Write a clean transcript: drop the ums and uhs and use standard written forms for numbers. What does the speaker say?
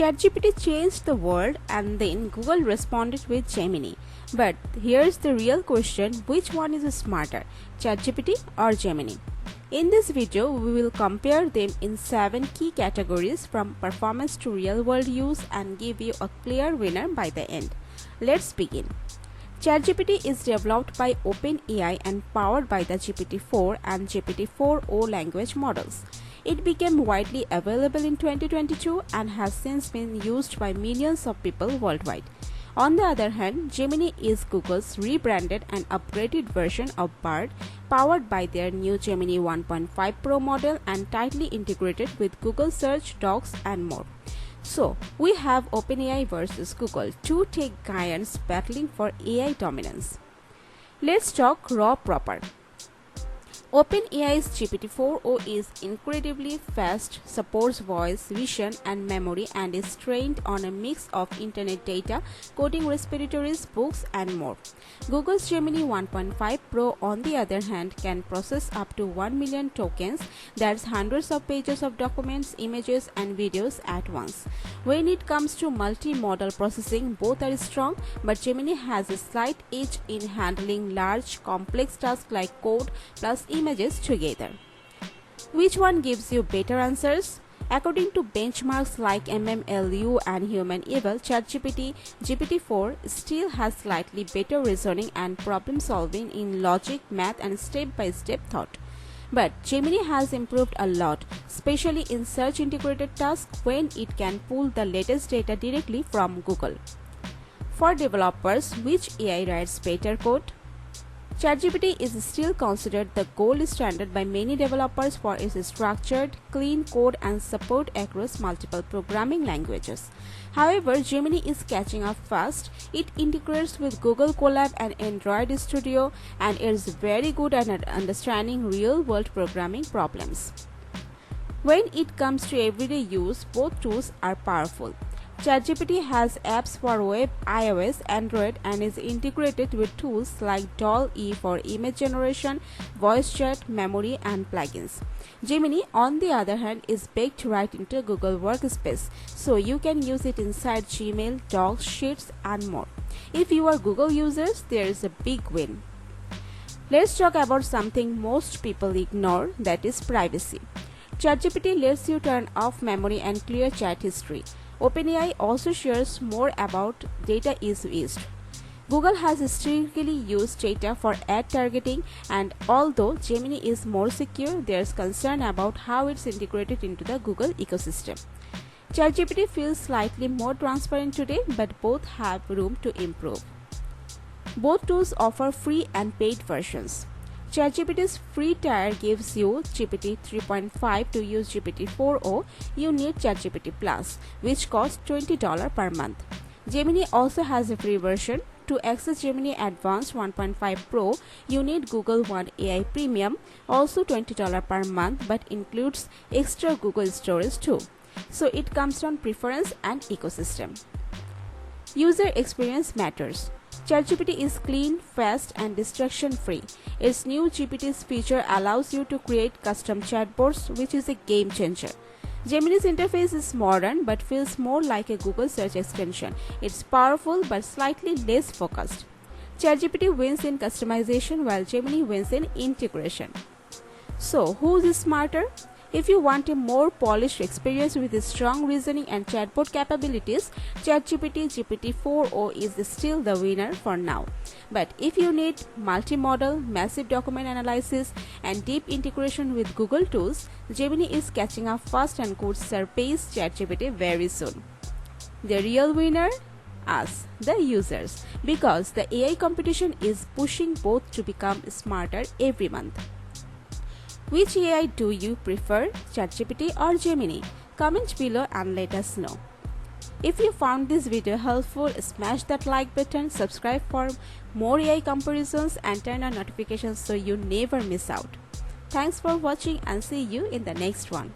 ChatGPT changed the world and then Google responded with Gemini. But here's the real question, which one is smarter, ChatGPT or Gemini? In this video, we will compare them in 7 key categories from performance to real-world use and give you a clear winner by the end. Let's begin. ChatGPT is developed by OpenAI and powered by the GPT-4 and GPT-4o language models. It became widely available in 2022 and has since been used by millions of people worldwide. On the other hand, Gemini is Google's rebranded and upgraded version of Bard, powered by their new Gemini 1.5 Pro model and tightly integrated with Google Search, Docs, and more. So, we have OpenAI versus Google, two tech giants battling for AI dominance. Let's talk raw proper. OpenAI's GPT-4o is incredibly fast, supports voice, vision, and memory, and is trained on a mix of internet data, coding repositories, books, and more. Google's Gemini 1.5 Pro, on the other hand, can process up to 1 million tokens, that's hundreds of pages of documents, images, and videos at once. When it comes to multimodal processing, both are strong, but Gemini has a slight edge in handling large, complex tasks like code plus images together. Which one gives you better answers? According to benchmarks like MMLU and HumanEval, ChatGPT GPT-4 still has slightly better reasoning and problem solving in logic, math, and step-by-step thought. But Gemini has improved a lot, especially in search integrated tasks when it can pull the latest data directly from Google. For developers, which AI writes better code? ChatGPT is still considered the gold standard by many developers for its structured, clean code and support across multiple programming languages. However, Gemini is catching up fast. It integrates with Google Colab and Android Studio and is very good at understanding real-world programming problems. When it comes to everyday use, both tools are powerful. ChatGPT has apps for web, iOS, Android, and is integrated with tools like DALL-E for image generation, voice chat, memory, and plugins. Gemini, on the other hand, is baked right into Google Workspace, so you can use it inside Gmail, Docs, Sheets, and more. If you are Google users, there is a big win. Let's talk about something most people ignore, that is privacy. ChatGPT lets you turn off memory and clear chat history. OpenAI also shares more about data is used. Google has historically used data for ad targeting, and although Gemini is more secure, there's concern about how it's integrated into the Google ecosystem. ChatGPT feels slightly more transparent today, but both have room to improve. Both tools offer free and paid versions. ChatGPT's free tier gives you GPT 3.5 to use GPT-4o. You need ChatGPT Plus, which costs $20 per month. Gemini also has a free version. To access Gemini Advanced 1.5 Pro, you need Google One AI Premium, also $20 per month, but includes extra Google storage too. So it comes down preference and ecosystem. User experience matters. ChatGPT is clean, fast, and distraction-free. Its new GPT's feature allows you to create custom chatbots, which is a game changer. Gemini's interface is modern but feels more like a Google search extension. It's powerful but slightly less focused. ChatGPT wins in customization while Gemini wins in integration. So, who's smarter? If you want a more polished experience with strong reasoning and chatbot capabilities, ChatGPT GPT-4o is still the winner for now. But if you need multimodal, massive document analysis, and deep integration with Google tools, Gemini is catching up fast and could surpass ChatGPT very soon. The real winner? Us, the users, because the AI competition is pushing both to become smarter every month. Which AI do you prefer, ChatGPT or Gemini? Comment below and let us know. If you found this video helpful, smash that like button, subscribe for more AI comparisons, and turn on notifications so you never miss out. Thanks for watching and see you in the next one.